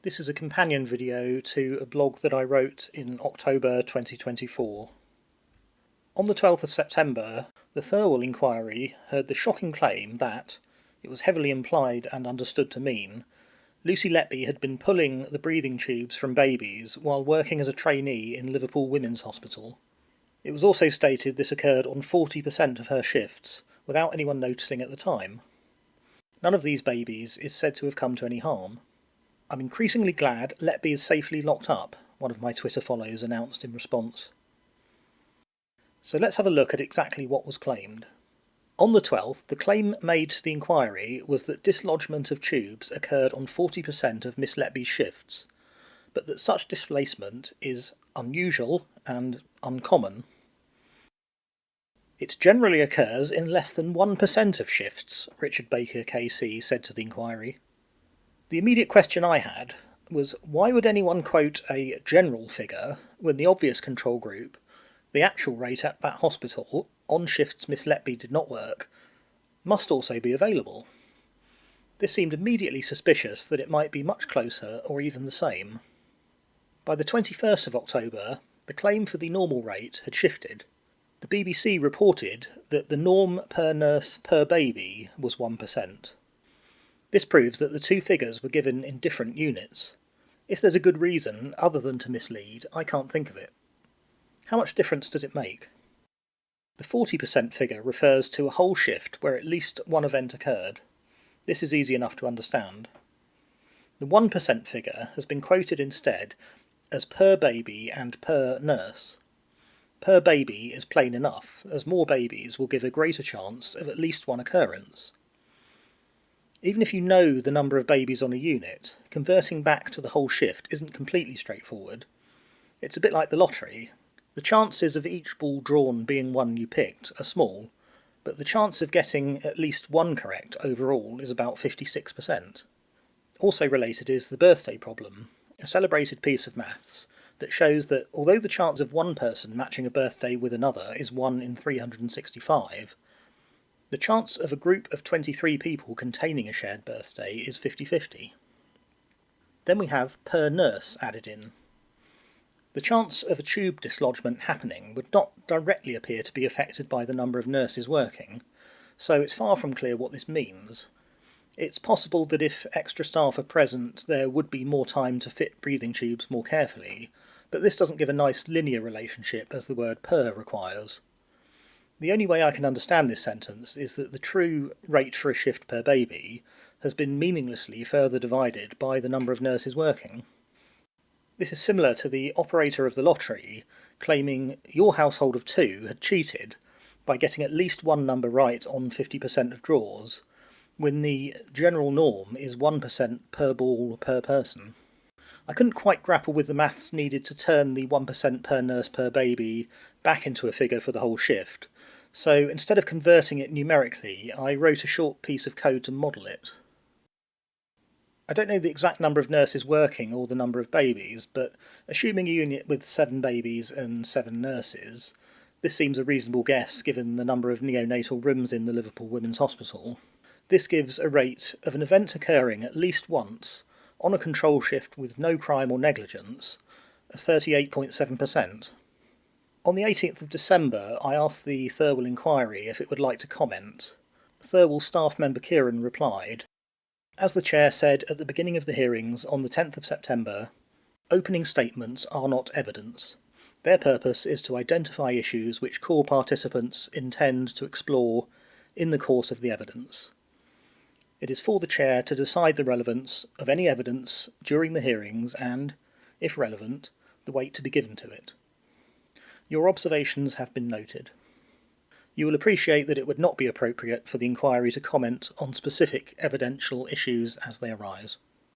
This is a companion video to a blog that I wrote in October 2024. On the 12th of September, the Thirlwell inquiry heard the shocking claim that, it was heavily implied and understood to mean, Lucy Letby had been pulling the breathing tubes from babies while working as a trainee in Liverpool Women's Hospital. It was also stated this occurred on 40% of her shifts, without anyone noticing at the time. None of these babies is said to have come to any harm. "I'm increasingly glad Letby is safely locked up," one of my Twitter follows announced in response. So let's have a look at exactly what was claimed. On the 12th, the claim made to the inquiry was that dislodgement of tubes occurred on 40% of Miss Letby's shifts, but that such displacement is unusual and uncommon. "It generally occurs in less than 1% of shifts," Richard Baker KC said to the inquiry. The immediate question I had was, why would anyone quote a general figure when the obvious control group, the actual rate at that hospital, on shifts Miss Letby did not work, must also be available? This seemed immediately suspicious that it might be much closer or even the same. By the 21st of October, the claim for the normal rate had shifted. The BBC reported that the norm per nurse per baby was 1%. This proves that the two figures were given in different units. If there's a good reason other than to mislead, I can't think of it. How much difference does it make? The 40% figure refers to a whole shift where at least one event occurred. This is easy enough to understand. The 1% figure has been quoted instead as per baby and per nurse. Per baby is plain enough, as more babies will give a greater chance of at least one occurrence. Even if you know the number of babies on a unit, converting back to the whole shift isn't completely straightforward. It's a bit like the lottery. The chances of each ball drawn being one you picked are small, but the chance of getting at least one correct overall is about 56%. Also related is the birthday problem, a celebrated piece of maths that shows that although the chance of one person matching a birthday with another is 1 in 365, the chance of a group of 23 people containing a shared birthday is 50-50. Then we have per nurse added in. The chance of a tube dislodgement happening would not directly appear to be affected by the number of nurses working, so it's far from clear what this means. It's possible that if extra staff are present, there would be more time to fit breathing tubes more carefully, but this doesn't give a nice linear relationship as the word per requires. The only way I can understand this sentence is that the true rate for a shift per baby has been meaninglessly further divided by the number of nurses working. This is similar to the operator of the lottery claiming your household of two had cheated by getting at least one number right on 50% of draws, when the general norm is 1% per ball per person. I couldn't quite grapple with the maths needed to turn the 1% per nurse per baby back into a figure for the whole shift, so instead of converting it numerically, I wrote a short piece of code to model it. I don't know the exact number of nurses working or the number of babies, but assuming a unit with 7 babies and 7 nurses, this seems a reasonable guess given the number of neonatal rooms in the Liverpool Women's Hospital. This gives a rate of an event occurring at least once, on a control shift with no crime or negligence, of 38.7%. On the 18th of December, I asked the Thirlwell inquiry if it would like to comment. Thirlwell staff member Kieran replied, "As the Chair said at the beginning of the hearings on the 10th of September, opening statements are not evidence. Their purpose is to identify issues which core participants intend to explore in the course of the evidence. It is for the Chair to decide the relevance of any evidence during the hearings and, if relevant, the weight to be given to it. Your observations have been noted. You will appreciate that it would not be appropriate for the inquiry to comment on specific evidential issues as they arise."